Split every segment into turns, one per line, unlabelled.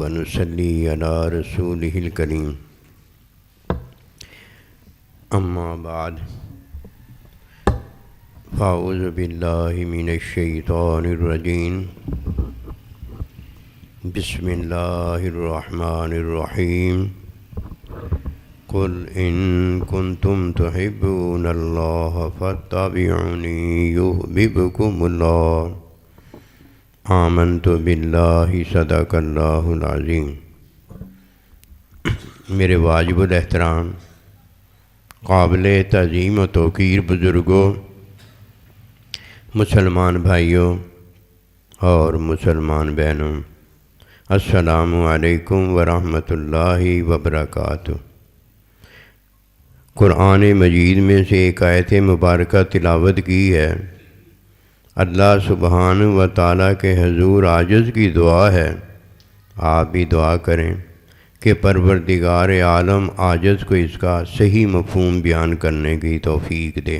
ونصلي على رسوله الكريم أما بعد فأعوذ بالله من الشيطان الرجيم بسم الله الرحمن الرحيم قل إن كنتم تحبون الله فاتبعوني يحببكم الله آمنت بالله صدق اللہ العظیم۔ میرے واجب الاحترام قابل تعظیم و توقیر بزرگوں، مسلمان بھائیوں اور مسلمان بہنوں، السلام علیکم ورحمۃ اللہ وبرکاتہ۔ قرآن مجید میں سے ایک آیت مبارکہ تلاوت کی ہے۔ اللہ سبحانہ و تعالیٰ کے حضور عاجز کی دعا ہے، آپ بھی دعا کریں کہ پروردگار عالم عاجز کو اس کا صحیح مفہوم بیان کرنے کی توفیق دے۔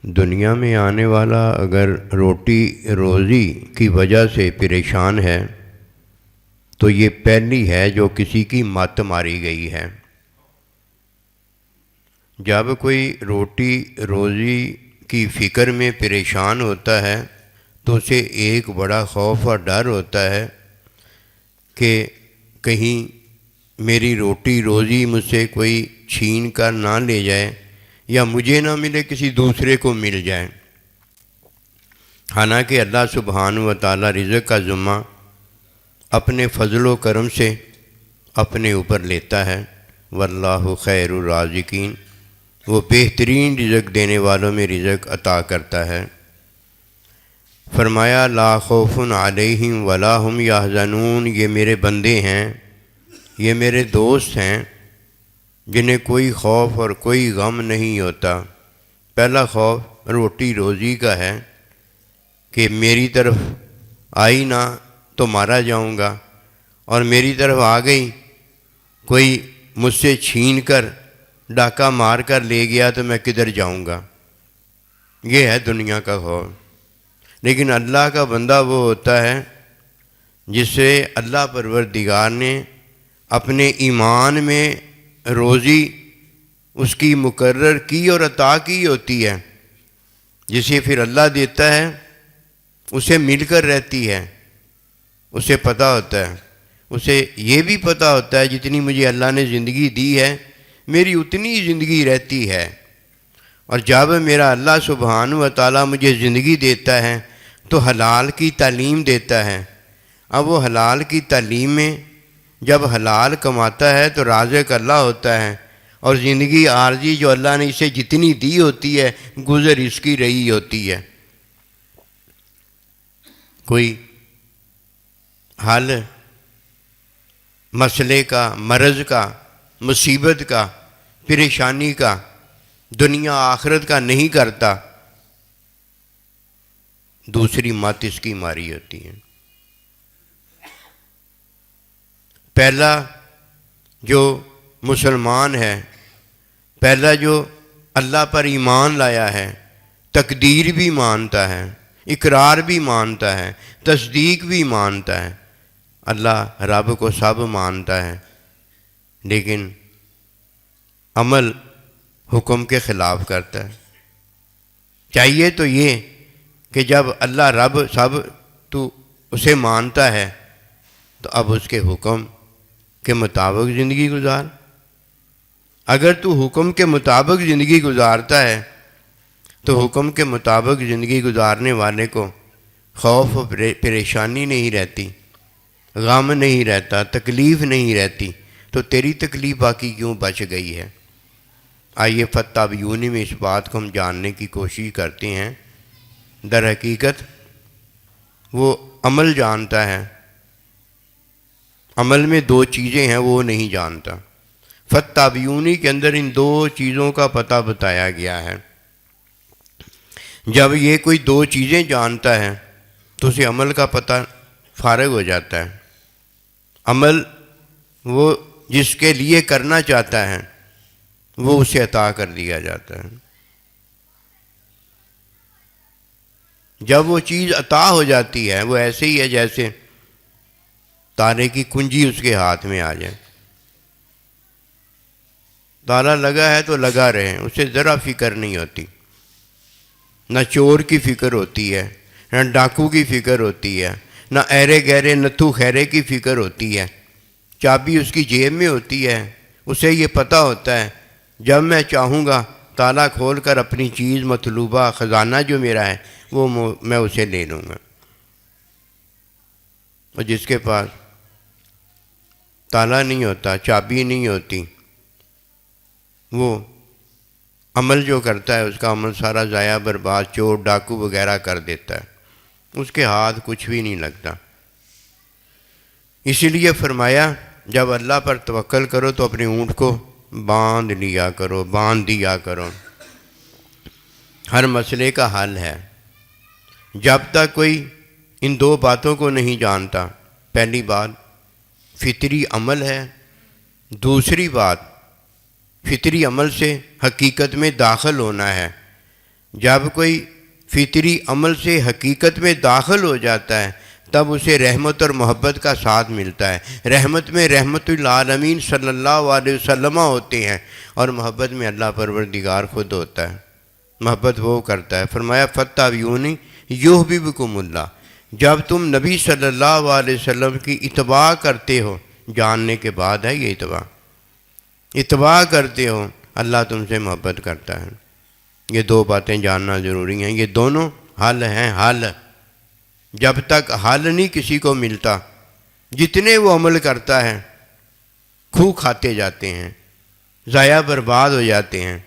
دنیا میں آنے والا اگر روٹی روزی کی وجہ سے پریشان ہے تو یہ پہلی ہے جو کسی کی مت ماری گئی ہے۔ جب کوئی روٹی روزی کی فکر میں پریشان ہوتا ہے تو اسے ایک بڑا خوف اور ڈر ہوتا ہے کہ کہیں میری روٹی روزی مجھ سے کوئی چھین کر نہ لے جائے یا مجھے نہ ملے، کسی دوسرے کو مل جائے۔ حالانکہ اللہ سبحانہ و تعالیٰ رزق کا ذمہ اپنے فضل و کرم سے اپنے اوپر لیتا ہے۔ واللہ خیر الرازقین، وہ بہترین رزق دینے والوں میں رزق عطا کرتا ہے۔ فرمایا لا خوف علیہم ولا هم یحزنون، یہ میرے بندے ہیں، یہ میرے دوست ہیں جنہیں کوئی خوف اور کوئی غم نہیں ہوتا۔ پہلا خوف روٹی روزی کا ہے کہ میری طرف آئی نہ تو مارا جاؤں گا، اور میری طرف آ گئی کوئی مجھ سے چھین کر ڈاکہ مار کر لے گیا تو میں کدھر جاؤں گا۔ یہ ہے دنیا کا خوف۔ لیکن اللہ کا بندہ وہ ہوتا ہے جسے اللہ پروردگار نے اپنے ایمان میں روزی اس کی مقرر کی اور عطا کی ہوتی ہے، جسے پھر اللہ دیتا ہے، اسے مل کر رہتی ہے، اسے پتہ ہوتا ہے، اسے یہ بھی پتہ ہوتا ہے جتنی مجھے اللہ نے زندگی دی ہے میری اتنی زندگی رہتی ہے، اور جب میرا اللہ سبحانہ و تعالیٰ مجھے زندگی دیتا ہے تو حلال کی تعلیم دیتا ہے۔ اب وہ حلال کی تعلیم میں جب حلال کماتا ہے تو رازق اللہ ہوتا ہے، اور زندگی عارضی جو اللہ نے اسے جتنی دی ہوتی ہے گزر اس کی رہی ہوتی ہے۔ کوئی حل مسئلے کا، مرض کا، مصیبت کا، پریشانی کا، دنیا آخرت کا نہیں کرتا، دوسری مت اس کی ماری ہوتی ہے۔ پہلا جو مسلمان ہے، پہلا جو اللہ پر ایمان لایا ہے، تقدیر بھی مانتا ہے، اقرار بھی مانتا ہے، تصدیق بھی مانتا ہے، اللہ رب کو سب مانتا ہے، لیکن عمل حکم کے خلاف کرتا ہے۔ چاہیے تو یہ کہ جب اللہ رب سب تو اسے مانتا ہے تو اب اس کے حکم کے مطابق زندگی گزار۔ اگر تو حکم کے مطابق زندگی گزارتا ہے تو حکم کے مطابق زندگی گزارنے والے کو خوف و پریشانی نہیں رہتی، غم نہیں رہتا، تکلیف نہیں رہتی، تو تیری تکلیف باقی کیوں بچ گئی ہے؟ آئیے فتابیونی میں اس بات کو ہم جاننے کی کوشش کرتے ہیں۔ در حقیقت وہ عمل جانتا ہے، عمل میں دو چیزیں ہیں وہ نہیں جانتا۔ فتابیونی کے اندر ان دو چیزوں کا پتہ بتایا گیا ہے۔ جب یہ کوئی دو چیزیں جانتا ہے تو اسے عمل کا پتہ فارغ ہو جاتا ہے۔ عمل وہ جس کے لیے کرنا چاہتا ہے وہ اسے عطا کر دیا جاتا ہے۔ جب وہ چیز عطا ہو جاتی ہے وہ ایسے ہی ہے جیسے تالے کی کنجی اس کے ہاتھ میں آ جائے۔ تالا لگا ہے تو لگا رہے، اسے ذرا فکر نہیں ہوتی، نہ چور کی فکر ہوتی ہے، نہ ڈاکو کی فکر ہوتی ہے، نہ ایرے گہرے نتھو خیرے کی فکر ہوتی ہے۔ چابی اس کی جیب میں ہوتی ہے، اسے یہ پتہ ہوتا ہے جب میں چاہوں گا تالا کھول کر اپنی چیز مطلوبہ خزانہ جو میرا ہے وہ میں اسے لے لوں گا۔ اور جس کے پاس تالا نہیں ہوتا، چابی نہیں ہوتی، وہ عمل جو کرتا ہے اس کا عمل سارا ضائع برباد، چور ڈاکو وغیرہ کر دیتا ہے، اس کے ہاتھ کچھ بھی نہیں لگتا۔ اسی لیے فرمایا جب اللہ پر توکل کرو تو اپنے اونٹ کو باندھ لیا کرو، باندھ دیا کرو۔ ہر مسئلے کا حل ہے۔ جب تک کوئی ان دو باتوں کو نہیں جانتا، پہلی بات فطری عمل ہے، دوسری بات فطری عمل سے حقیقت میں داخل ہونا ہے۔ جب کوئی فطری عمل سے حقیقت میں داخل ہو جاتا ہے تب اسے رحمت اور محبت کا ساتھ ملتا ہے۔ رحمت میں رحمت العالمین صلی اللہ علیہ وسلم ہوتے ہیں، اور محبت میں اللہ پروردگار خود ہوتا ہے۔ محبت وہ کرتا ہے۔ فرمایا فاتبعونی یحببکم اللہ، جب تم نبی صلی اللہ علیہ وسلم کی اتباع کرتے ہو، جاننے کے بعد ہے یہ اتباع کرتے ہو، اللہ تم سے محبت کرتا ہے۔ یہ دو باتیں جاننا ضروری ہیں، یہ دونوں حل ہیں۔ حل جب تک حل نہیں کسی کو ملتا، جتنے وہ عمل کرتا ہے کھو کھاتے جاتے ہیں، ضائع برباد ہو جاتے ہیں۔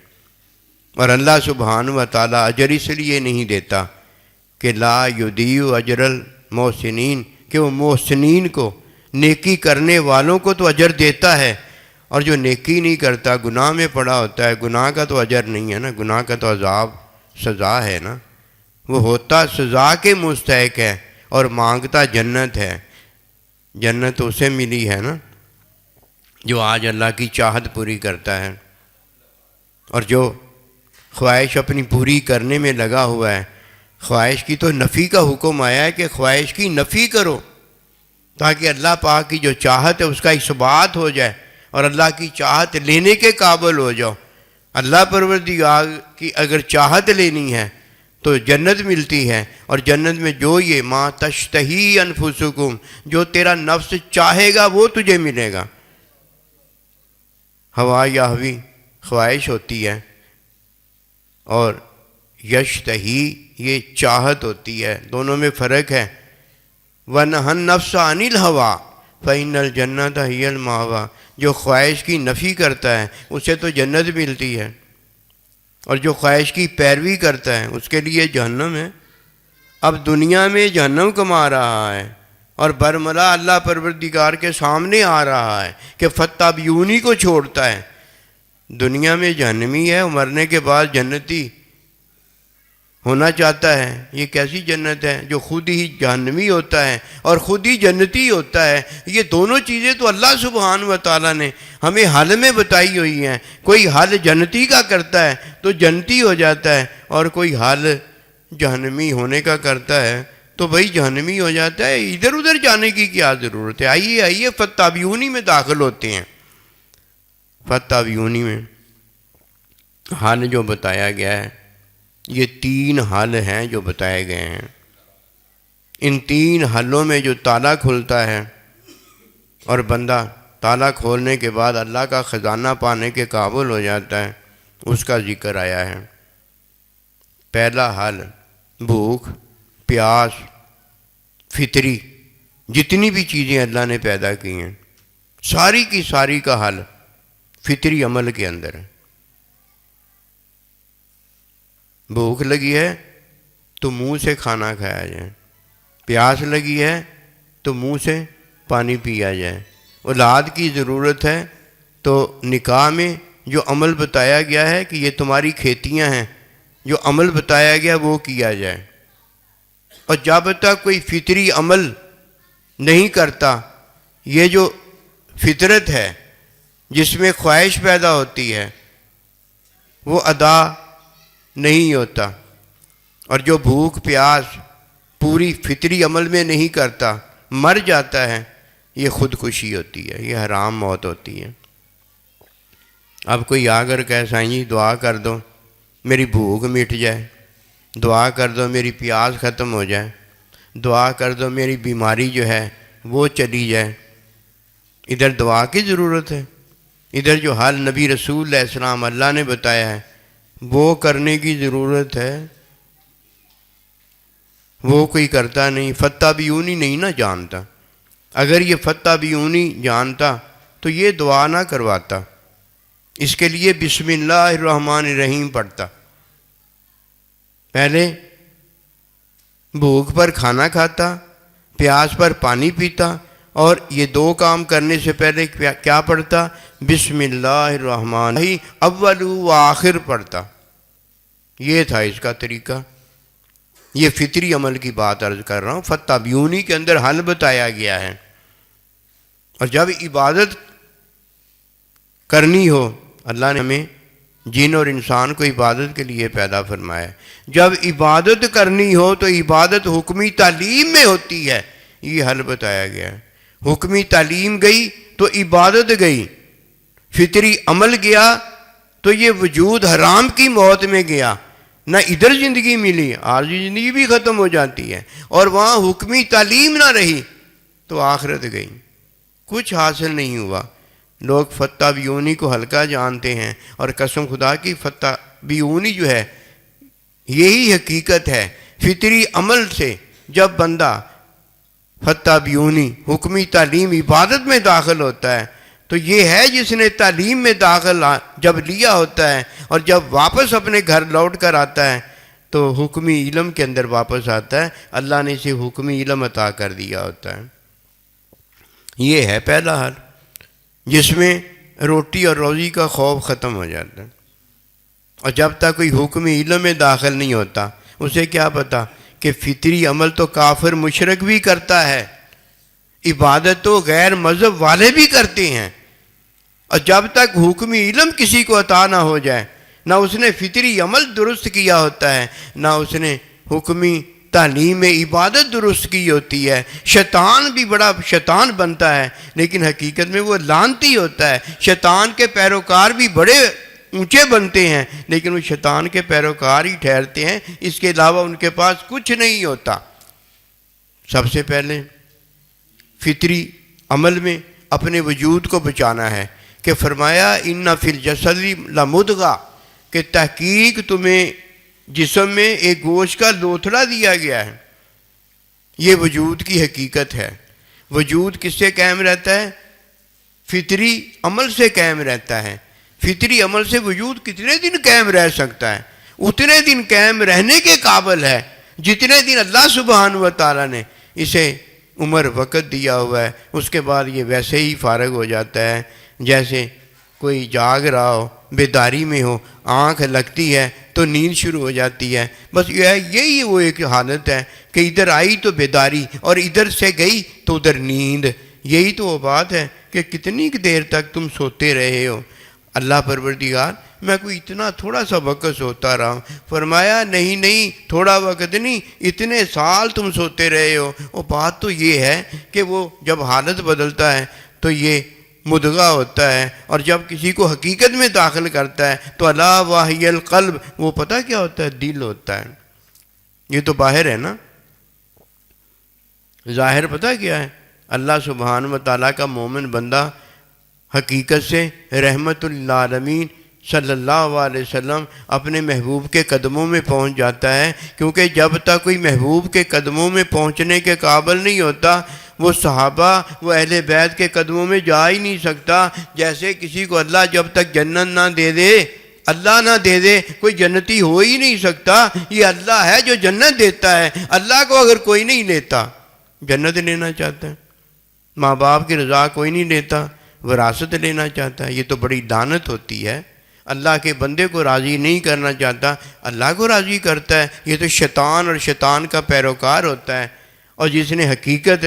اور اللہ سبحانہ و تعالیٰ اجر اس لیے نہیں دیتا کہ لا یضیع اجر المحسنین، کہ وہ محسنین کو، نیکی کرنے والوں کو تو اجر دیتا ہے، اور جو نیکی نہیں کرتا، گناہ میں پڑا ہوتا ہے، گناہ کا تو اجر نہیں ہے نا، گناہ کا تو عذاب سزا ہے نا، وہ ہوتا سزا کے مستحق ہے اور مانگتا جنت ہے۔ جنت اسے ملی ہے نا جو آج اللہ کی چاہت پوری کرتا ہے، اور جو خواہش اپنی پوری کرنے میں لگا ہوا ہے۔ خواہش کی تو نفی کا حکم آیا ہے کہ خواہش کی نفی کرو، تاکہ اللہ پاک کی جو چاہت ہے اس کا اثبات ہو جائے اور اللہ کی چاہت لینے کے قابل ہو جاؤ۔ اللہ پروردگار کی اگر چاہت لینی ہے تو جنت ملتی ہے، اور جنت میں جو یہ ما تشتہی انفسکم، جو تیرا نفس چاہے گا وہ تجھے ملے گا۔ ہوا یہوی خواہش ہوتی ہے، اور یشتہی یہ چاہت ہوتی ہے، دونوں میں فرق ہے۔ وَنَهَا النَّفْسَ عَنِ الْهَوَىٰ فَإِنَّ الْجَنَّةَ هِيَ الْمَأْوَىٰ، جو خواہش کی نفی کرتا ہے اسے تو جنت ملتی ہے، اور جو خواہش کی پیروی کرتا ہے اس کے لیے جہنم ہے۔ اب دنیا میں جہنم کما رہا ہے اور برملا اللہ پروردگار کے سامنے آ رہا ہے کہ فاتبعونی کو چھوڑتا ہے۔ دنیا میں جہنمی ہے، مرنے کے بعد جنتی ہونا چاہتا ہے۔ یہ کیسی جنت ہے جو خود ہی جہنمی ہوتا ہے اور خود ہی جنتی ہوتا ہے؟ یہ دونوں چیزیں تو اللہ سبحانہ و تعالیٰ نے ہمیں حل میں بتائی ہوئی ہیں۔ کوئی حل جنتی کا کرتا ہے تو جنتی ہو جاتا ہے، اور کوئی حل جہنمی ہونے کا کرتا ہے تو بھائی جہنمی ہو جاتا ہے۔ ادھر ادھر جانے کی کیا ضرورت ہے؟ آئیے فاتبعونی میں داخل ہوتے ہیں۔ فاتبعونی میں حل جو بتایا گیا ہے، یہ 3 حل ہیں جو بتائے گئے ہیں۔ ان 3 حلوں میں جو تالا کھلتا ہے اور بندہ تالا کھولنے کے بعد اللہ کا خزانہ پانے کے قابل ہو جاتا ہے، اس کا ذکر آیا ہے۔ پہلا حل بھوک، پیاس، فطری، جتنی بھی چیزیں اللہ نے پیدا کی ہیں ساری کی ساری کا حل فطری عمل کے اندر ہے۔ بھوک لگی ہے تو منہ سے کھانا کھایا جائے، پیاس لگی ہے تو منہ سے پانی پیا جائے، اولاد کی ضرورت ہے تو نکاح میں جو عمل بتایا گیا ہے کہ یہ تمہاری کھیتیاں ہیں، جو عمل بتایا گیا وہ کیا جائے۔ اور جب تک کوئی فطری عمل نہیں کرتا، یہ جو فطرت ہے جس میں خواہش پیدا ہوتی ہے وہ ادا نہیں ہوتا، اور جو بھوک پیاس پوری فطری عمل میں نہیں کرتا مر جاتا ہے، یہ خودکشی ہوتی ہے، یہ حرام موت ہوتی ہے۔ اب کوئی آ کر کہ سائیں جی دعا کر دو میری بھوک مٹ جائے، دعا کر دو میری پیاس ختم ہو جائے، دعا کر دو میری بیماری جو ہے وہ چلی جائے، ادھر دعا کی ضرورت ہے؟ ادھر جو حال نبی رسول علیہ السلام اللہ نے بتایا ہے وہ کرنے کی ضرورت ہے، وہ کوئی کرتا نہیں۔ فتح بیونی نہیں نا جانتا، اگر یہ فتح بیونی جانتا تو یہ دعا نہ کرواتا، اس کے لیے بسم اللہ الرحمن الرحیم پڑھتا، پہلے بھوک پر کھانا کھاتا، پیاس پر پانی پیتا، اور یہ دو کام کرنے سے پہلے کیا پڑھتا؟ بسم اللہ الرحمن الرحیم، اول و آخر پڑھتا۔ یہ تھا اس کا طریقہ۔ یہ فطری عمل کی بات عرض کر رہا ہوں، فتح بیونی کے اندر حل بتایا گیا ہے۔ اور جب عبادت کرنی ہو، اللہ نے ہمیں جن اور انسان کو عبادت کے لیے پیدا فرمایا ہے، جب عبادت کرنی ہو تو عبادت حکمی تعلیم میں ہوتی ہے، یہ حل بتایا گیا ہے۔ حکمی تعلیم گئی تو عبادت گئی، فطری عمل گیا تو یہ وجود حرام کی موت میں گیا، نہ ادھر زندگی ملی، عارضی زندگی بھی ختم ہو جاتی ہے، اور وہاں حکمی تعلیم نہ رہی تو آخرت گئی، کچھ حاصل نہیں ہوا۔ لوگ فتح بیونی کو ہلکا جانتے ہیں، اور قسم خدا کی فتح بیونی جو ہے یہی حقیقت ہے۔ فطری عمل سے جب بندہ فتح بیونی حکمی تعلیم عبادت میں داخل ہوتا ہے تو یہ ہے جس نے تعلیم میں داخل جب لیا ہوتا ہے، اور جب واپس اپنے گھر لوٹ کر آتا ہے تو حکمی علم کے اندر واپس آتا ہے، اللہ نے اسے حکمی علم عطا کر دیا ہوتا ہے۔ یہ ہے پہلا حل، جس میں روٹی اور روزی کا خوف ختم ہو جاتا ہے۔ اور جب تک کوئی حکمی علم میں داخل نہیں ہوتا، اسے کیا پتا کہ فطری عمل تو کافر مشرک بھی کرتا ہے، عبادت تو غیر مذہب والے بھی کرتے ہیں، اور جب تک حکمی علم کسی کو عطا نہ ہو جائے، نہ اس نے فطری عمل درست کیا ہوتا ہے، نہ اس نے حکمی تعلیم عبادت درست کی ہوتی ہے۔ شیطان بھی بڑا شیطان بنتا ہے، لیکن حقیقت میں وہ لعنتی ہوتا ہے۔ شیطان کے پیروکار بھی بڑے اونچے بنتے ہیں، لیکن وہ شیطان کے پیروکار ہی ٹھہرتے ہیں، اس کے علاوہ ان کے پاس کچھ نہیں ہوتا۔ سب سے پہلے فطری عمل میں اپنے وجود کو بچانا ہے، کہ فرمایا ان فی الجسد لمضغہ، کہ تحقیق تمہیں جسم میں ایک گوشت کا لوتھڑا دیا گیا ہے۔ یہ وجود کی حقیقت ہے۔ وجود کس سے قائم رہتا ہے؟ فطری عمل سے قائم رہتا ہے۔ فطری عمل سے وجود کتنے دن قائم رہ سکتا ہے؟ اتنے دن قائم رہنے کے قابل ہے جتنے دن اللہ سبحانہ و تعالیٰ نے اسے عمر وقت دیا ہوا ہے۔ اس کے بعد یہ ویسے ہی فارغ ہو جاتا ہے، جیسے کوئی جاگ رہا ہو، بیداری میں ہو، آنکھ لگتی ہے تو نیند شروع ہو جاتی ہے۔ بس یہی وہ ایک حالت ہے کہ ادھر آئی تو بیداری، اور ادھر سے گئی تو ادھر نیند۔ یہی تو وہ بات ہے کہ کتنی دیر تک تم سوتے رہے ہو۔ اللہ پروردگار میں کوئی اتنا تھوڑا سا وقت سوتا رہا ہوں، فرمایا نہیں تھوڑا وقت نہیں، اتنے سال تم سوتے رہے ہو۔ وہ بات تو یہ ہے کہ وہ جب حالت بدلتا ہے تو یہ مدغہ ہوتا ہے، اور جب کسی کو حقیقت میں داخل کرتا ہے تو الا وحی القلب، وہ پتہ کیا ہوتا ہے؟ دل ہوتا ہے۔ یہ تو باہر ہے نا، ظاہر پتہ کیا ہے؟ اللہ سبحانہ و تعالیٰ کا مومن بندہ حقیقت سے رحمت للعالمین صلی اللہ علیہ وسلم اپنے محبوب کے قدموں میں پہنچ جاتا ہے، کیونکہ جب تک کوئی محبوب کے قدموں میں پہنچنے کے قابل نہیں ہوتا، وہ صحابہ، وہ اہل بیت کے قدموں میں جا ہی نہیں سکتا۔ جیسے کسی کو اللہ جب تک جنت نہ دے دے، اللہ نہ دے دے، کوئی جنتی ہو ہی نہیں سکتا۔ یہ اللہ ہے جو جنت دیتا ہے، اللہ کو اگر کوئی نہیں لیتا، جنت لینا چاہتا ہے، ماں باپ کی رضا کوئی نہیں لیتا، وراثت لینا چاہتا ہے، یہ تو بڑی لعنت ہوتی ہے۔ اللہ کے بندے کو راضی نہیں کرنا چاہتا، اللہ کو راضی کرتا ہے، یہ تو شیطان اور شیطان کا پیروکار ہوتا ہے۔ اور جس نے حقیقت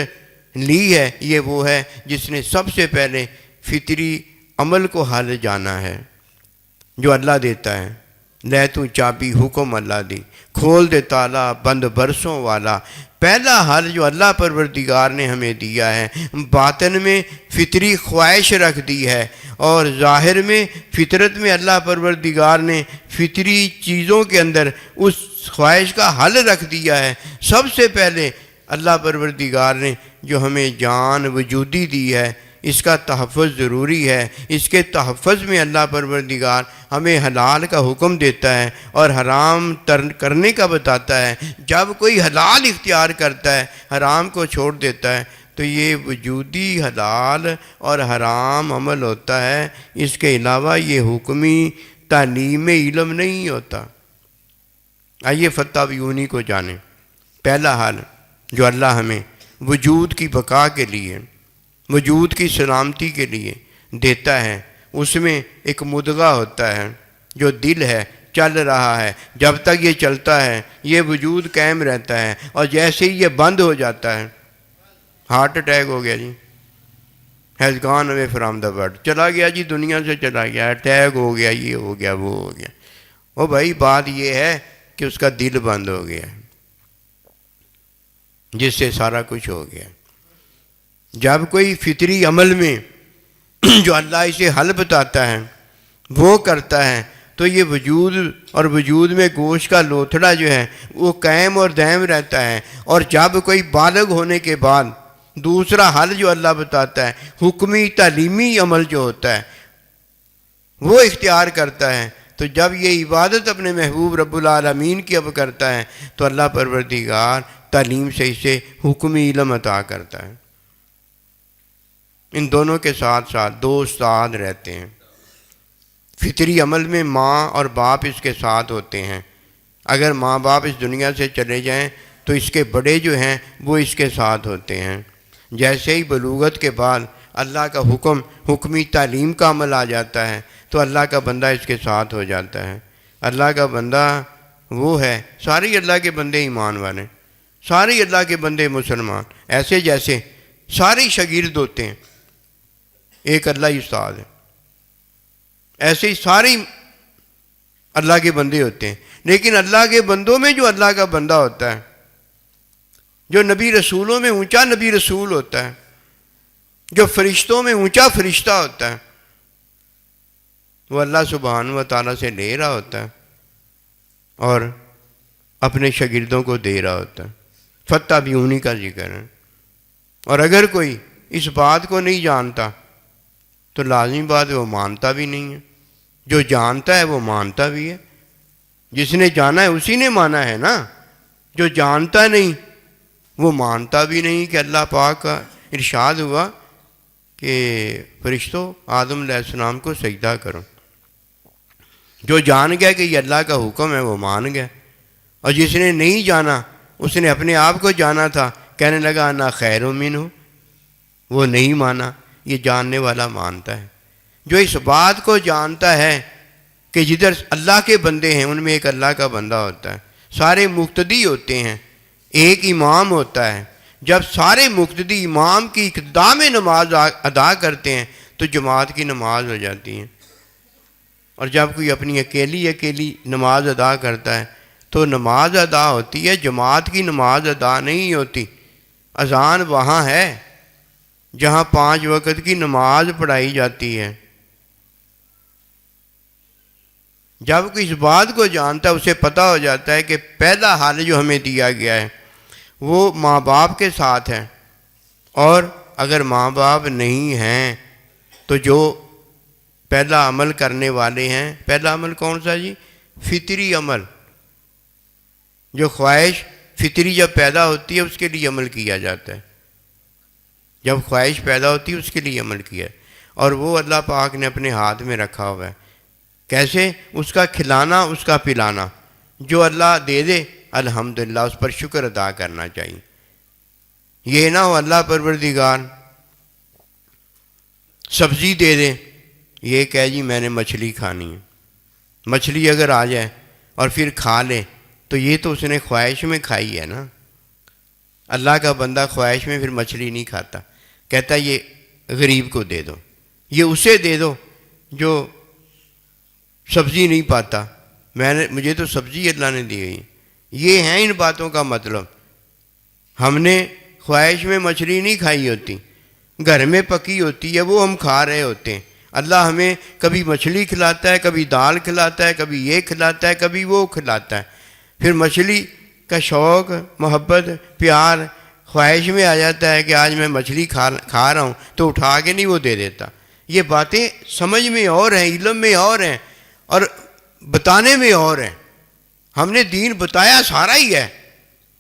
لی ہے یہ وہ ہے جس نے سب سے پہلے فطری عمل کو حل جانا ہے جو اللہ دیتا ہے۔ لے تو چابی حکم اللہ دی، کھول دے تالا بند برسوں والا۔ پہلا حل جو اللہ پروردگار نے ہمیں دیا ہے، باطن میں فطری خواہش رکھ دی ہے، اور ظاہر میں فطرت میں اللہ پروردگار نے فطری چیزوں کے اندر اس خواہش کا حل رکھ دیا ہے۔ سب سے پہلے اللہ پروردگار نے جو ہمیں جان وجودی دی ہے، اس کا تحفظ ضروری ہے۔ اس کے تحفظ میں اللہ پروردگار ہمیں حلال کا حکم دیتا ہے اور حرام کرنے کا بتاتا ہے۔ جب کوئی حلال اختیار کرتا ہے، حرام کو چھوڑ دیتا ہے، تو یہ وجودی حلال اور حرام عمل ہوتا ہے۔ اس کے علاوہ یہ حکمی تعلیم علم نہیں ہوتا۔ آئیے فتح بیونی کو جانیں۔ پہلا حل جو اللہ ہمیں وجود کی بقا کے لیے، وجود کی سلامتی کے لیے دیتا ہے، اس میں ایک مدغہ ہوتا ہے جو دل ہے، چل رہا ہے۔ جب تک یہ چلتا ہے یہ وجود قائم رہتا ہے، اور جیسے ہی یہ بند ہو جاتا ہے، ہارٹ اٹیک ہو گیا جی، ہیز گان اوے فرام دا ورلڈ، چلا گیا جی، دنیا سے چلا گیا، اٹیک ہو گیا، یہ ہو گیا، وہ ہو گیا۔ وہ بھائی بات یہ ہے کہ اس کا دل بند ہو گیا، جس سے سارا کچھ ہو گیا۔ جب کوئی فطری عمل میں جو اللہ اسے حل بتاتا ہے وہ کرتا ہے، تو یہ وجود اور وجود میں گوشت کا لوتھڑا جو ہے وہ قائم اور دائم رہتا ہے۔ اور جب کوئی بالغ ہونے کے بعد دوسرا حل جو اللہ بتاتا ہے، حکمی تعلیمی عمل جو ہوتا ہے وہ اختیار کرتا ہے، تو جب یہ عبادت اپنے محبوب رب العالمین کی اب کرتا ہے، تو اللہ پروردگار تعلیم سے اسے حکمی علم عطا کرتا ہے۔ ان دونوں کے ساتھ ساتھ دو استاد رہتے ہیں۔ فطری عمل میں ماں اور باپ اس کے ساتھ ہوتے ہیں۔ اگر ماں باپ اس دنیا سے چلے جائیں تو اس کے بڑے جو ہیں وہ اس کے ساتھ ہوتے ہیں۔ جیسے ہی بلوغت کے بعد اللہ کا حکم، حکمی تعلیم کا عمل آ جاتا ہے، تو اللہ کا بندہ اس کے ساتھ ہو جاتا ہے۔ اللہ کا بندہ وہ ہے، سارے اللہ کے بندے ایمان والے، سارے اللہ کے بندے مسلمان، ایسے جیسے سارے شاگرد ہوتے ہیں، ایک اللہ ہی استاد ہے، ایسے ہی سارے اللہ کے بندے ہوتے ہیں۔ لیکن اللہ کے بندوں میں جو اللہ کا بندہ ہوتا ہے، جو نبی رسولوں میں اونچا نبی رسول ہوتا ہے، جو فرشتوں میں اونچا فرشتہ ہوتا ہے، وہ اللہ سبحانہ و تعالیٰ سے لے رہا ہوتا ہے اور اپنے شاگردوں کو دے رہا ہوتا ہے۔ فتح بیونی کا ذکر ہے۔ اور اگر کوئی اس بات کو نہیں جانتا تو لازمی بات ہے وہ مانتا بھی نہیں ہے۔ جو جانتا ہے وہ مانتا بھی ہے۔ جس نے جانا ہے اسی نے مانا ہے نا۔ جو جانتا نہیں وہ مانتا بھی نہیں کہ اللہ پاک کا ارشاد ہوا کہ فرشتوں آدم علیہ السلام کو سجدہ کرو۔ جو جان گیا کہ یہ اللہ کا حکم ہے وہ مان گیا، اور جس نے نہیں جانا، اس نے اپنے آپ کو جانا تھا، کہنے لگا انا خیر منہ، وہ نہیں مانا۔ یہ جاننے والا مانتا ہے۔ جو اس بات کو جانتا ہے کہ جدھر اللہ کے بندے ہیں ان میں ایک اللہ کا بندہ ہوتا ہے، سارے مقتدی ہوتے ہیں، ایک امام ہوتا ہے۔ جب سارے مقتدی امام کی اقتداء میں نماز ادا کرتے ہیں تو جماعت کی نماز ہو جاتی ہے۔ اور جب کوئی اپنی اکیلی نماز ادا کرتا ہے تو نماز ادا ہوتی ہے، جماعت کی نماز ادا نہیں ہوتی۔ اذان وہاں ہے جہاں 5 وقت کی نماز پڑھائی جاتی ہے۔ جب کوئی اس بات کو جانتا ہے اسے پتہ ہو جاتا ہے کہ پہلا حل جو ہمیں دیا گیا ہے وہ ماں باپ کے ساتھ ہے، اور اگر ماں باپ نہیں ہیں تو جو پہلا عمل کرنے والے ہیں، پہلا عمل کون سا جی؟ فطری عمل۔ جو خواہش فطری جب پیدا ہوتی ہے اس کے لیے عمل کیا جاتا ہے، جب خواہش پیدا ہوتی ہے اس کے لیے عمل کیا ہے، اور وہ اللہ پاک نے اپنے ہاتھ میں رکھا ہوا ہے۔ کیسے؟ اس کا کھلانا، اس کا پلانا۔ جو اللہ دے دے الحمدللہ اس پر شکر ادا کرنا چاہیے۔ یہ نہ ہو اللہ پروردگار سبزی دے دے، یہ کہے جی میں نے مچھلی کھانی ہے، مچھلی اگر آ جائے اور پھر کھا لے تو یہ تو اس نے خواہش میں کھائی ہے نا۔ اللہ کا بندہ خواہش میں پھر مچھلی نہیں کھاتا، کہتا یہ غریب کو دے دو، یہ اسے دے دو جو سبزی نہیں پاتا، مجھے تو سبزی اللہ نے دی گئی. یہ ہیں ان باتوں کا مطلب. ہم نے خواہش میں مچھلی نہیں کھائی ہوتی، گھر میں پکی ہوتی ہے، وہ ہم کھا رہے ہوتے ہیں. اللہ ہمیں کبھی مچھلی کھلاتا ہے، کبھی دال کھلاتا ہے، کبھی یہ کھلاتا ہے، کبھی وہ کھلاتا ہے. پھر مچھلی کا شوق، محبت، پیار خواہش میں آ جاتا ہے کہ آج میں مچھلی کھا رہا ہوں، تو اٹھا کے نہیں وہ دے دیتا. یہ باتیں سمجھ میں اور ہیں، علم میں اور ہیں، اور بتانے میں اور ہیں. ہم نے دین بتایا سارا ہی ہے،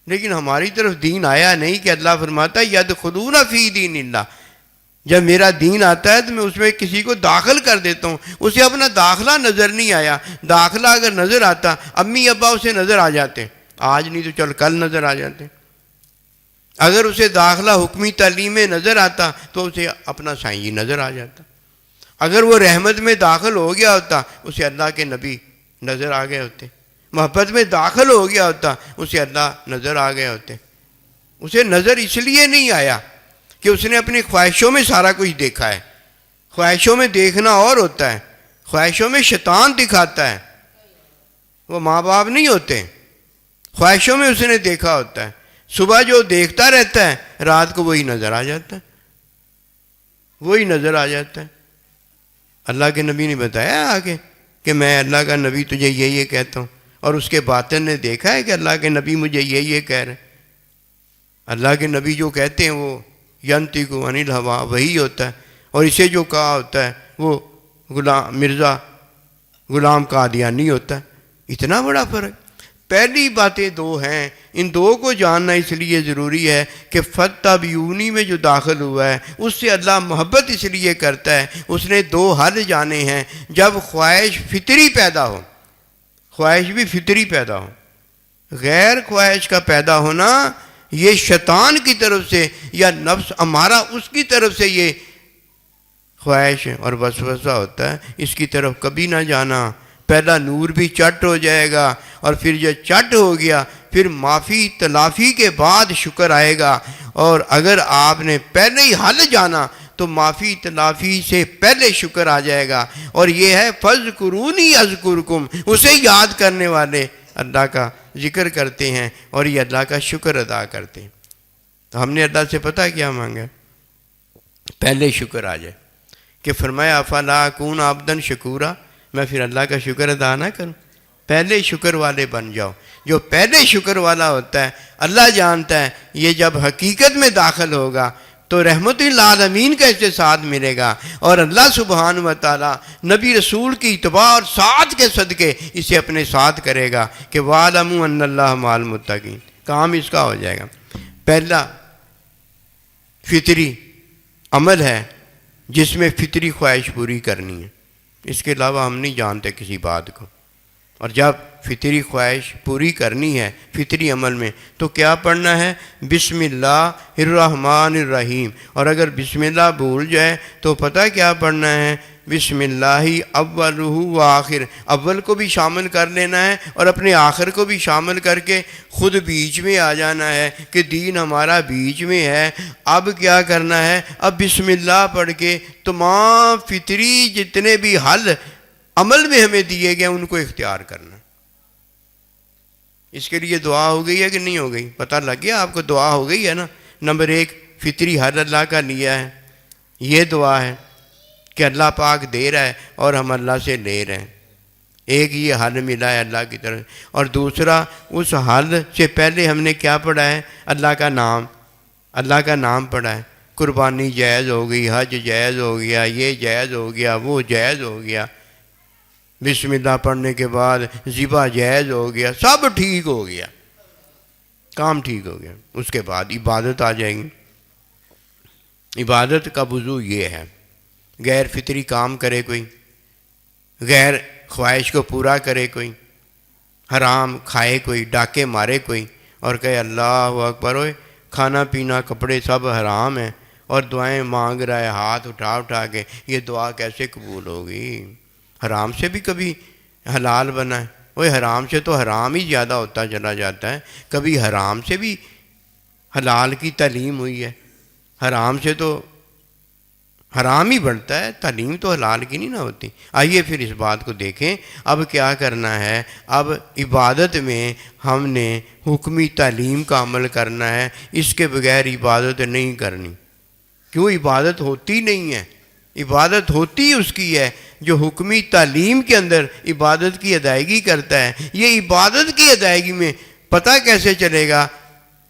لیکن ہماری طرف دین آیا نہیں کہ اللہ فرماتا ہے یدخلون فی دین اللہ. جب میرا دین آتا ہے تو میں اس میں کسی کو داخل کر دیتا ہوں. اسے اپنا داخلہ نظر نہیں آیا. داخلہ اگر نظر آتا، امی ابا اسے نظر آ جاتے، آج نہیں تو چل کل نظر آ جاتے. اگر اسے داخلہ حکمی تعلیم میں نظر آتا تو اسے اپنا سائیں نظر آ جاتا. اگر وہ رحمت میں داخل ہو گیا ہوتا، اسے اللہ کے نبی نظر آ گئے ہوتے. محبت میں داخل ہو گیا ہوتا، اسے اللہ نظر آ گئے ہوتے. اسے نظر اس لیے نہیں آیا کہ اس نے اپنی خواہشوں میں سارا کچھ دیکھا ہے. خواہشوں میں دیکھنا اور ہوتا ہے، خواہشوں میں شیطان دکھاتا ہے، وہ ماں باپ نہیں ہوتے. خواہشوں میں اس نے دیکھا ہوتا ہے. صبح جو دیکھتا رہتا ہے، رات کو وہی نظر آ جاتا ہے، وہی نظر آ جاتا ہے. اللہ کے نبی نے بتایا آگے کہ میں اللہ کا نبی تجھے یہ کہتا ہوں، اور اس کے باطن نے دیکھا ہے کہ اللہ کے نبی مجھے یہ کہہ رہے ہیں. اللہ کے نبی جو کہتے ہیں وہ ینطق عن الہوا وہی ہوتا ہے، اور اسے جو کہا ہوتا ہے وہ مرزا غلام قادیانی ہوتا ہے. اتنا بڑا فرق. پہلی باتیں دو ہیں، ان دو کو جاننا اس لیے ضروری ہے کہ فتبعونی میں جو داخل ہوا ہے اس سے اللہ محبت اس لیے کرتا ہے. اس نے دو حل جانے ہیں. جب خواہش فطری پیدا ہو، خواہش بھی فطری پیدا ہو، غیر خواہش کا پیدا ہونا یہ شیطان کی طرف سے یا نفس امارہ اس کی طرف سے یہ خواہش اور وسوسہ ہوتا ہے. اس کی طرف کبھی نہ جانا. پہلا نور بھی چٹ ہو جائے گا، اور پھر جو چٹ ہو گیا پھر معافی تلافی کے بعد شکر آئے گا. اور اگر آپ نے پہلے ہی حل جانا تو معافی تلافی سے پہلے شکر آ جائے گا. اور یہ ہے فَاذْكُرُونِي أَذْكُرْكُمْ. اسے یاد کرنے والے اللہ کا ذکر کرتے ہیں اور یہ اللہ کا شکر ادا کرتے ہیں. تو ہم نے اللہ سے پتہ کیا مانگا؟ پہلے شکر آ جائے. کہ فرمایا افلا اکون عبدا شکورا، میں پھر اللہ کا شکر ادا نہ کروں؟ پہلے شکر والے بن جاؤ. جو پہلے شکر والا ہوتا ہے اللہ جانتا ہے یہ جب حقیقت میں داخل ہوگا تو رحمت للعالمین کا اس سے ساتھ ملے گا، اور اللہ سبحانہ و تعالی نبی رسول کی اتباع اور ساتھ کے صدقے اسے اپنے ساتھ کرے گا کہ وَاعْلَمُوا أَنَّ اللَّهَ مَعَ الْمُتَّقِينَ. کام اس کا ہو جائے گا. پہلا فطری عمل ہے جس میں فطری خواہش پوری کرنی ہے. اس کے علاوہ ہم نہیں جانتے کسی بات کو. اور جب فطری خواہش پوری کرنی ہے فطری عمل میں تو کیا پڑھنا ہے؟ بسم اللہ الرحمن الرحیم. اور اگر بسم اللہ بھول جائے تو پتہ کیا پڑھنا ہے؟ بسم اللہ اولہ و آخر. اول کو بھی شامل کر لینا ہے اور اپنے آخر کو بھی شامل کر کے خود بیچ میں آ جانا ہے کہ دین ہمارا بیچ میں ہے. اب کیا کرنا ہے؟ اب بسم اللہ پڑھ کے تمام فطری جتنے بھی حل عمل میں ہمیں دیے گئے ان کو اختیار کرنا. اس کے لیے دعا ہو گئی ہے کہ نہیں ہو گئی؟ پتہ لگ گیا آپ کو؟ دعا ہو گئی ہے نا. نمبر 1 فطری حل اللہ کا لیا ہے. یہ دعا ہے کہ اللہ پاک دے رہا ہے اور ہم اللہ سے لے رہے ہیں. ایک یہ حل ملا ہے اللہ کی طرف. اور دوسرا اس حل سے پہلے ہم نے کیا پڑھا ہے؟ اللہ کا نام. اللہ کا نام پڑھا ہے. قربانی جائز ہو گئی، حج جائز ہو گیا، یہ جائز ہو گیا، وہ جائز ہو گیا. بسم اللہ پڑھنے کے بعد ذبح جائز ہو گیا، سب ٹھیک ہو گیا، کام ٹھیک ہو گیا. اس کے بعد عبادت آ جائیں گی. عبادت کا وضو یہ ہے، غیر فطری کام کرے کوئی، غیر خواہش کو پورا کرے کوئی، حرام کھائے کوئی، ڈاکے مارے کوئی، اور کہے اللہ اکبر، ہوئے کھانا پینا کپڑے سب حرام ہیں اور دعائیں مانگ رہا ہے ہاتھ اٹھا کے، یہ دعا کیسے قبول ہوگی؟ حرام سے بھی کبھی حلال بنا ہے. وہ حرام سے تو حرام ہی زیادہ ہوتا چلا جاتا ہے. کبھی حرام سے بھی حلال کی تعلیم ہوئی ہے، حرام سے تو حرام ہی بڑھتا ہے، تعلیم تو حلال کی نہیں نہ ہوتی۔ آئیے پھر اس بات کو دیکھیں، اب کیا کرنا ہے۔ اب عبادت میں ہم نے حکمی تعلیم کا عمل کرنا ہے، اس کے بغیر عبادت نہیں کرنی۔ کیوں عبادت ہوتی نہیں ہے؟ عبادت ہوتی اس کی ہے جو حکمی تعلیم کے اندر عبادت کی ادائیگی کرتا ہے۔ یہ عبادت کی ادائیگی میں پتہ کیسے چلے گا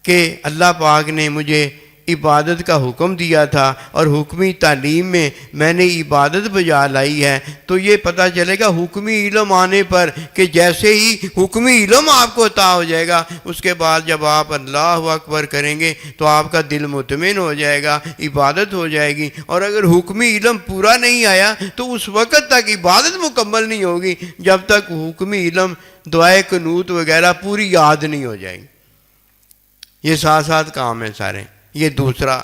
کہ اللہ پاک نے مجھے عبادت کا حکم دیا تھا اور حکمی تعلیم میں میں نے عبادت بجا لائی ہے؟ تو یہ پتہ چلے گا حکمی علم آنے پر، کہ جیسے ہی حکمی علم آپ کو عطا ہو جائے گا، اس کے بعد جب آپ اللہ اکبر کریں گے تو آپ کا دل مطمئن ہو جائے گا، عبادت ہو جائے گی۔ اور اگر حکمی علم پورا نہیں آیا تو اس وقت تک عبادت مکمل نہیں ہوگی جب تک حکمی علم، دعائے قنوت وغیرہ پوری یاد نہیں ہو جائے گی۔ یہ ساتھ ساتھ کام ہے سارے۔ یہ دوسرا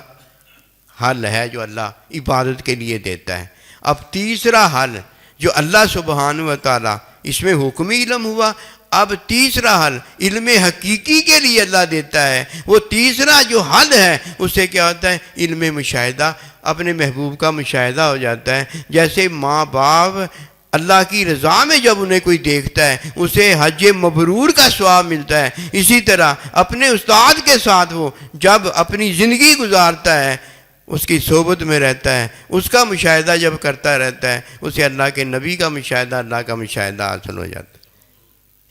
حل ہے جو اللہ عبادت کے لیے دیتا ہے۔ اب تیسرا حل جو اللہ سبحانہ و تعالیٰ، اس میں حکمی علم ہوا، اب تیسرا حل علم حقیقی کے لیے اللہ دیتا ہے۔ وہ تیسرا جو حل ہے اسے کیا ہوتا ہے؟ علم مشاہدہ، اپنے محبوب کا مشاہدہ ہو جاتا ہے۔ جیسے ماں باپ اللہ کی رضا میں جب انہیں کوئی دیکھتا ہے اسے حج مبرور کا ثواب ملتا ہے، اسی طرح اپنے استاد کے ساتھ وہ جب اپنی زندگی گزارتا ہے، اس کی صحبت میں رہتا ہے، اس کا مشاہدہ جب کرتا رہتا ہے، اسے اللہ کے نبی کا مشاہدہ، اللہ کا مشاہدہ حاصل ہو جاتا ہے۔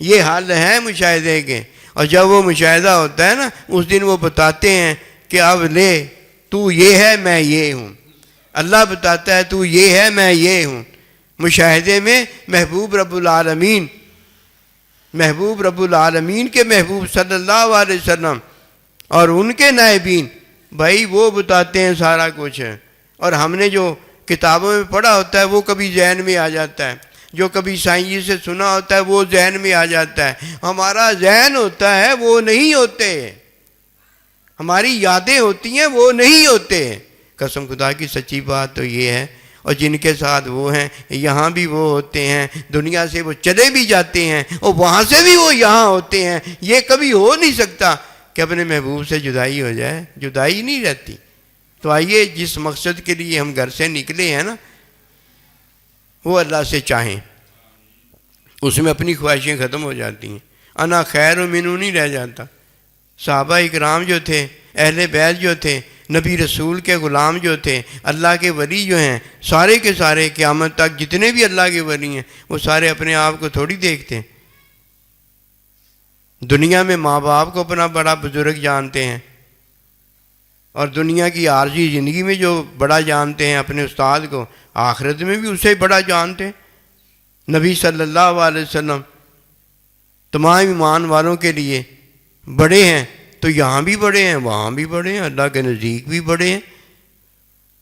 یہ حل ہے مشاہدے کے۔ اور جب وہ مشاہدہ ہوتا ہے نا، اس دن وہ بتاتے ہیں کہ اب لے، تو یہ ہے میں یہ ہوں۔ اللہ بتاتا ہے تو یہ ہے میں یہ ہوں۔ مشاہدے میں محبوب رب العالمین کے محبوب صلی اللہ علیہ وسلم اور ان کے نائبین، بھائی وہ بتاتے ہیں سارا کچھ ہے، اور ہم نے جو کتابوں میں پڑھا ہوتا ہے وہ کبھی ذہن میں آ جاتا ہے، جو کبھی سائیں سے سنا ہوتا ہے وہ ذہن میں آ جاتا ہے۔ ہمارا ذہن ہوتا ہے وہ نہیں ہوتے، ہماری یادیں ہوتی ہیں وہ نہیں ہوتے۔ قسم خدا کی سچی بات تو یہ ہے۔ اور جن کے ساتھ وہ ہیں یہاں بھی وہ ہوتے ہیں، دنیا سے وہ چلے بھی جاتے ہیں اور وہاں سے بھی وہ یہاں ہوتے ہیں۔ یہ کبھی ہو نہیں سکتا کہ اپنے محبوب سے جدائی ہو جائے، جدائی نہیں رہتی۔ تو آئیے جس مقصد کے لیے ہم گھر سے نکلے ہیں نا، وہ اللہ سے چاہیں، اس میں اپنی خواہشیں ختم ہو جاتی ہیں۔ انا خیر و منو نہیں رہ جاتا۔ صحابہ اکرام جو تھے، اہل بیت جو تھے، نبی رسول کے غلام جو تھے، اللہ کے ولی جو ہیں، سارے کے سارے قیامت تک جتنے بھی اللہ کے ولی ہیں وہ سارے اپنے آپ کو تھوڑی دیکھتے ہیں۔ دنیا میں ماں باپ کو اپنا بڑا بزرگ جانتے ہیں، اور دنیا کی عارضی زندگی میں جو بڑا جانتے ہیں اپنے استاد کو، آخرت میں بھی اسے بڑا جانتے ہیں۔ نبی صلی اللہ علیہ وسلم تمام ایمان والوں کے لیے بڑے ہیں، تو یہاں بھی بڑے ہیں، وہاں بھی بڑے ہیں، اللہ کے نزدیک بھی بڑے ہیں۔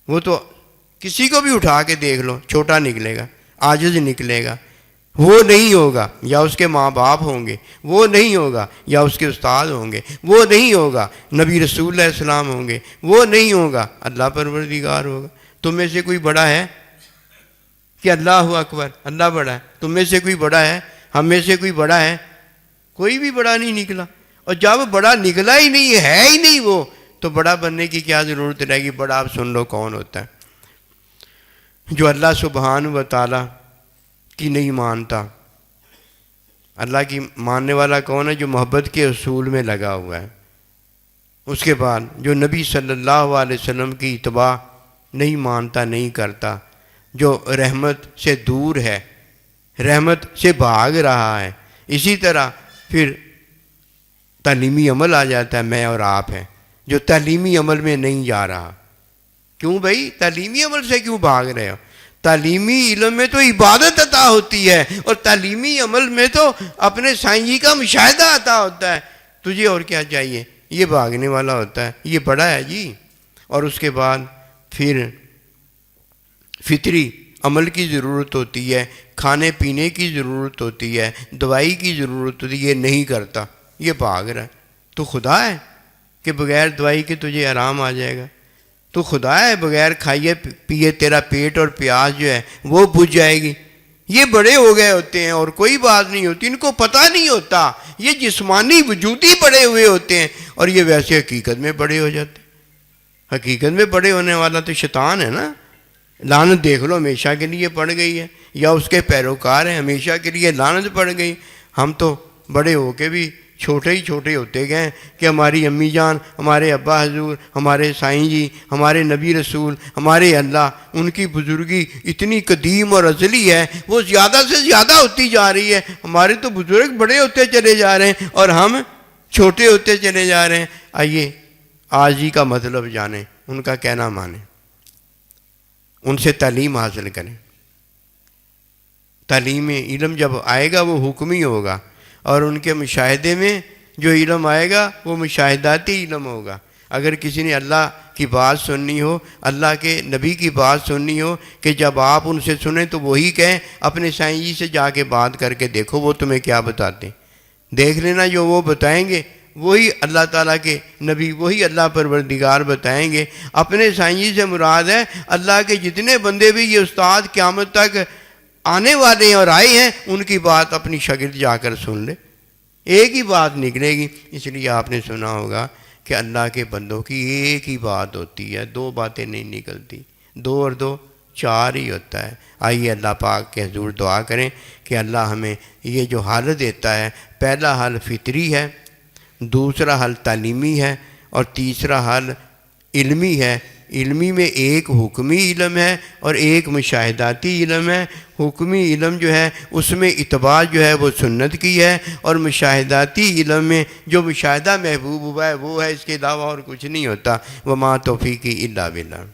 وہ تو کسی کو بھی اٹھا کے دیکھ لو چھوٹا نکلے گا، عاجز نکلے گا۔ وہ نہیں ہوگا یا اس کے ماں باپ ہوں گے، وہ نہیں ہوگا یا اس کے استاد ہوں گے، وہ نہیں ہوگا نبی رسول علیہ السلام ہوں گے، وہ نہیں ہوگا اللہ پروردگار ہوگا۔ تم میں سے کوئی بڑا ہے کہ اللہ اکبر، اللہ بڑا ہے؟ تم میں سے کوئی بڑا ہے؟ ہم میں سے کوئی بڑا ہے؟ کوئی بھی بڑا نہیں نکلا۔ اور جب بڑا نکلا ہی نہیں ہے ہی نہیں وہ، تو بڑا بننے کی کیا ضرورت رہے گی؟ بڑا آپ سن لو کون ہوتا ہے؟ جو اللہ سبحانہ و تعالیٰ کی نہیں مانتا۔ اللہ کی ماننے والا کون ہے؟ جو محبت کے اصول میں لگا ہوا ہے۔ اس کے بعد جو نبی صلی اللہ علیہ وسلم کی اتباع نہیں مانتا، نہیں کرتا، جو رحمت سے دور ہے، رحمت سے بھاگ رہا ہے۔ اسی طرح پھر تعلیمی عمل آ جاتا ہے، میں اور آپ ہیں، جو تعلیمی عمل میں نہیں جا رہا۔ کیوں بھائی تعلیمی عمل سے کیوں بھاگ رہے ہو؟ تعلیمی علم میں تو عبادت عطا ہوتی ہے، اور تعلیمی عمل میں تو اپنے سائیں کا مشاہدہ عطا ہوتا ہے۔ تجھے اور کیا چاہیے؟ یہ بھاگنے والا ہوتا ہے، یہ بڑا ہے جی۔ اور اس کے بعد پھر فطری عمل کی ضرورت ہوتی ہے، کھانے پینے کی ضرورت ہوتی ہے، دوائی کی ضرورت ہوتی ہے، یہ نہیں کرتا، یہ بھاگ رہا ہے۔ تو خدا ہے کہ بغیر دوائی کے تجھے آرام آ جائے گا؟ تو خدا ہے بغیر کھائیے پیے تیرا پیٹ اور پیاس جو ہے وہ بجھ جائے گی؟ یہ بڑے ہو گئے ہوتے ہیں اور کوئی بات نہیں ہوتی، ان کو پتہ نہیں ہوتا، یہ جسمانی وجودی بڑے ہوئے ہوتے ہیں، اور یہ ویسے حقیقت میں بڑے ہو جاتے ہیں۔ حقیقت میں بڑے ہونے والا تو شیطان ہے نا، لعنت دیکھ لو ہمیشہ کے لیے پڑ گئی ہے، یا اس کے پیروکار ہیں ہمیشہ کے لیے لعنت پڑ گئی۔ ہم تو بڑے ہو کے بھی چھوٹے ہی چھوٹے ہوتے گئے کہ ہماری امی جان، ہمارے ابا حضور، ہمارے سائیں جی، ہمارے نبی رسول، ہمارے اللہ، ان کی بزرگی اتنی قدیم اور ازلی ہے، وہ زیادہ سے زیادہ ہوتی جا رہی ہے۔ ہمارے تو بزرگ بڑے ہوتے چلے جا رہے ہیں اور ہم چھوٹے ہوتے چلے جا رہے ہیں۔ آئیے آج ہی کا مطلب جانیں، ان کا کہنا مانیں، ان سے تعلیم حاصل کریں۔ تعلیم علم جب آئے گا وہ حکمی ہوگا، اور ان کے مشاہدے میں جو علم آئے گا وہ مشاہداتی علم ہوگا۔ اگر کسی نے اللہ کی بات سننی ہو، اللہ کے نبی کی بات سننی ہو، کہ جب آپ ان سے سنیں تو وہی کہیں، اپنے سائیں جی سے جا کے بات کر کے دیکھو وہ تمہیں کیا بتاتے ہیں، دیکھ لینا جو وہ بتائیں گے وہی اللہ تعالیٰ کے نبی، وہی اللہ پروردگار بتائیں گے۔ اپنے سائیں جی سے مراد ہے اللہ کے جتنے بندے بھی یہ استاد قیامت تک آنے والے ہیں اور آئے ہیں، ان کی بات اپنی شاگرد جا کر سن لے، ایک ہی بات نکلے گی۔ اس لیے آپ نے سنا ہوگا کہ اللہ کے بندوں کی ایک ہی بات ہوتی ہے، دو باتیں نہیں نکلتی، 2 اور 2 4 ہی ہوتا ہے۔ آئیے اللہ پاک کے حضور دعا کریں کہ اللہ ہمیں یہ جو حال دیتا ہے، پہلا حال فطری ہے، دوسرا حال تعلیمی ہے، اور تیسرا حال علمی ہے۔ علمی میں ایک حکمی علم ہے اور ایک مشاہداتی علم ہے۔ حکمی علم جو ہے اس میں اتباع جو ہے وہ سنت کی ہے، اور مشاہداتی علم میں جو مشاہدہ محبوب ہوا ہے وہ ہے، اس کے علاوہ اور کچھ نہیں ہوتا۔ وما توفیقی الا باللہ۔